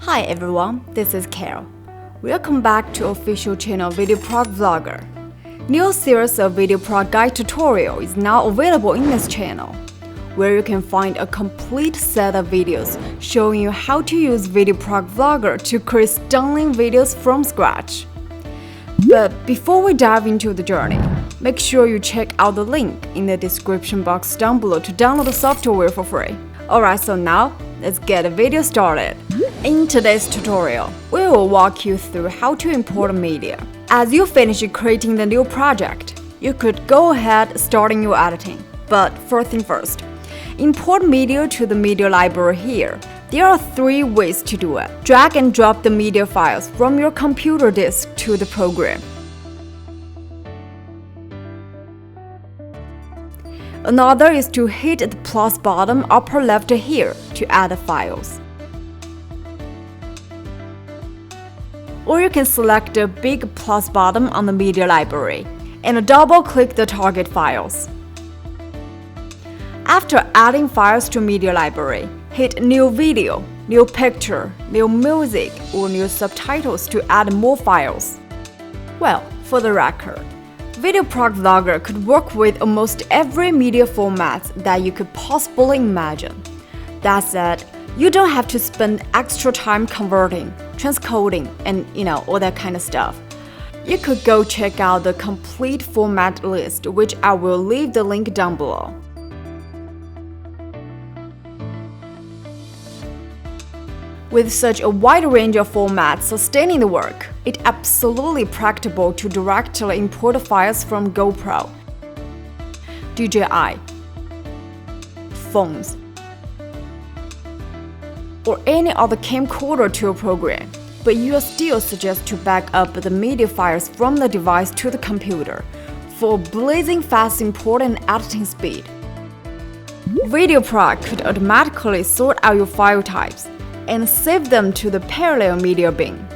Hi everyone, this is Carol. Welcome back to official channel VideoProc Vlogger. New series of VideoProc guide tutorial is now available in this channel, where you can find a complete set of videos showing you how to use VideoProc Vlogger to create stunning videos from scratch. But before we dive into the journey, make sure you check out the link in the description box down below to download the software for free. Alright, so now let's get the video started. In today's tutorial, we will walk you through how to import media. As you finish creating the new project, you could go ahead starting your editing. But first thing first, import media to the media library here. There are 3 ways to do it. Drag and drop the media files from your computer disk to the program. Another is to hit the plus button upper left here to add the files. Or you can select the big plus button on the media library and double-click the target files. After adding files to media library, hit New Video, New Picture, New Music, or New Subtitles to add more files. Well, for the record, VideoProc Vlogger could work with almost every media format that you could possibly imagine. That said, you don't have to spend extra time converting, transcoding, and all that kind of stuff. You could go check out the complete format list, which I will leave the link down below. With such a wide range of formats sustaining the work, it's absolutely practicable to directly import files from GoPro, DJI, phones, or any other camcorder to your program, but you are still suggest to back up the media files from the device to the computer for blazing fast import and editing speed. VideoProc could automatically sort out your file types and save them to the parallel media bin.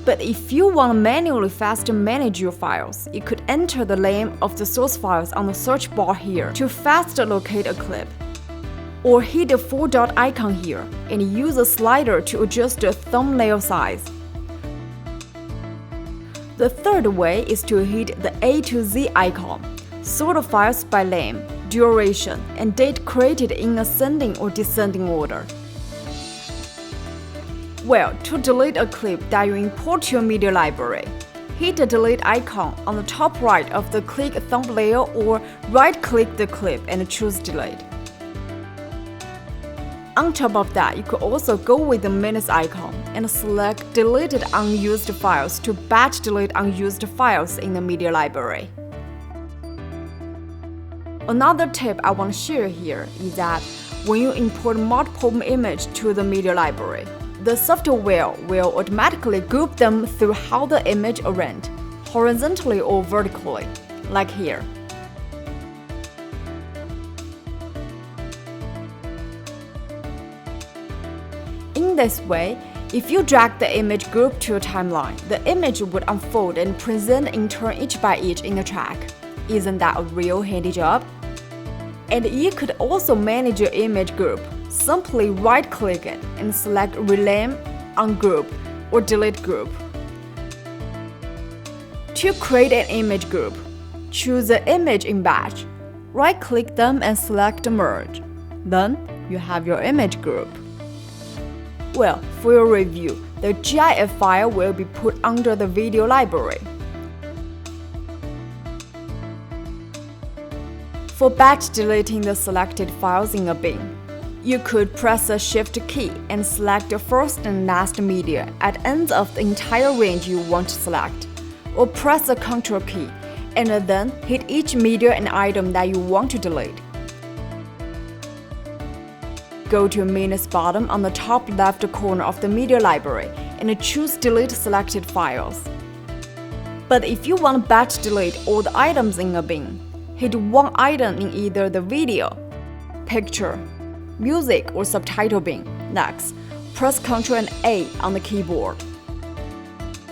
But if you want to manually faster manage your files, you could enter the name of the source files on the search bar here to faster locate a clip. Or hit the 4-dot icon here and use a slider to adjust the thumbnail size. The third way is to hit the A to Z icon, sort the files by name, duration, and date created in ascending or descending order. Well, to delete a clip that you import to your media library, hit the delete icon on the top right of the click thumbnail or right-click the clip and choose delete. On top of that, you could also go with the minus icon and select deleted unused files to batch delete unused files in the media library. Another tip I want to share here is that when you import multiple images to the media library, the software will automatically group them through how the image arranged, horizontally or vertically, like here. In this way, if you drag the image group to your timeline, the image would unfold and present in turn each by each in the track. Isn't that a real handy job? And you could also manage your image group. Simply right-click it and select Rename, Ungroup, or Delete Group. To create an image group, choose the image in batch. Right-click them and select Merge. Then you have your image group. Well, for your review, the GIF file will be put under the video library. For batch deleting the selected files in a bin, you could press the Shift key and select the first and last media at ends of the entire range you want to select, or press the Ctrl key and then hit each media and item that you want to delete. Go to minus button on the top left corner of the media library and choose Delete selected files. But if you want to batch delete all the items in a bin, hit one item in either the video, picture, music, or subtitle bin. Next, press Ctrl and A on the keyboard.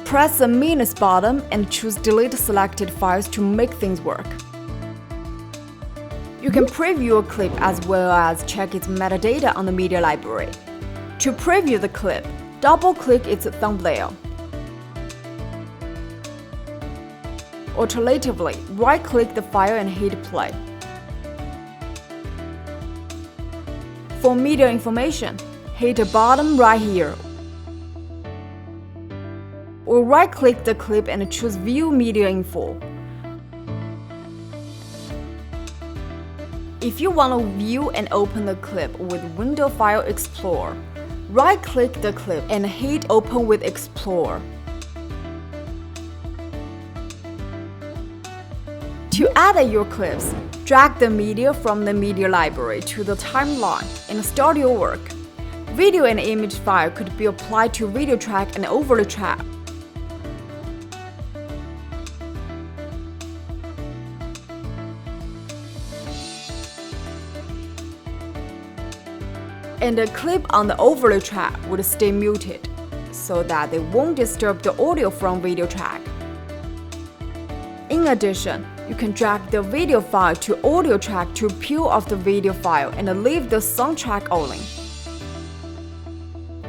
Press the minus button and choose Delete selected files to make things work. You can preview a clip as well as check its metadata on the media library. To preview the clip, double-click its thumbnail. Alternatively, right-click the file and hit play. For media information, hit the bottom right here, or right-click the clip and choose View Media Info. If you want to view and open the clip with Window File Explorer, right-click the clip and hit Open with Explorer. To edit your clips, drag the media from the media library to the timeline and start your work. Video and image file could be applied to video track and overlay track. And the clip on the overlay track would stay muted, so that they won't disturb the audio from video track. In addition, you can drag the video file to audio track to peel off the video file and leave the sound track only.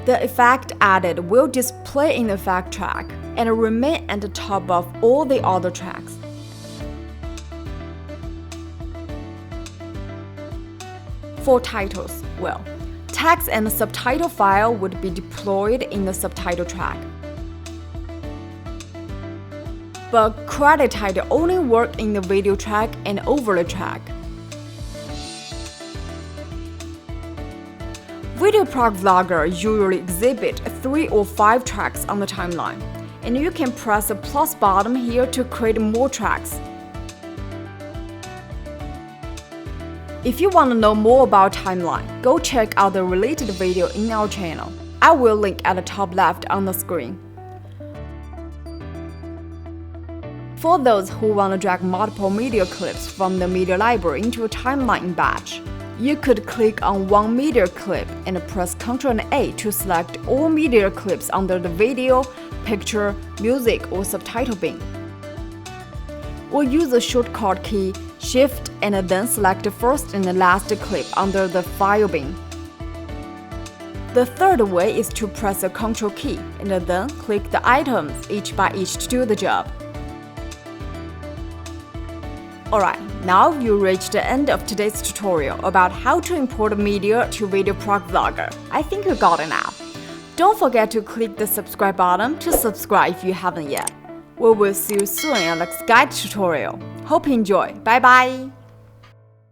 The effect added will display in the effect track and remain at the top of all the other tracks. For titles, well, text and subtitle file would be deployed in the subtitle track. But credit title only work in the video track and overlay track. VideoProc Vlogger usually exhibit 3 or 5 tracks on the timeline, and you can press the plus button here to create more tracks. If you want to know more about timeline, go check out the related video in our channel. I will link at the top left on the screen. For those who want to drag multiple media clips from the media library into a timeline in batch, you could click on one media clip and press Ctrl and A to select all media clips under the video, picture, music, or subtitle bin. Or use the shortcut key Shift and then select the first and the last clip under the file bin. The third way is to press the Ctrl key and then click the items each by each to do the job. Alright, now you reached the end of today's tutorial about how to import media to VideoProc Vlogger. I think you got it now. Don't forget to click the subscribe button to subscribe if you haven't yet. We will see you soon in the next guide tutorial. Hope you enjoy. Bye bye!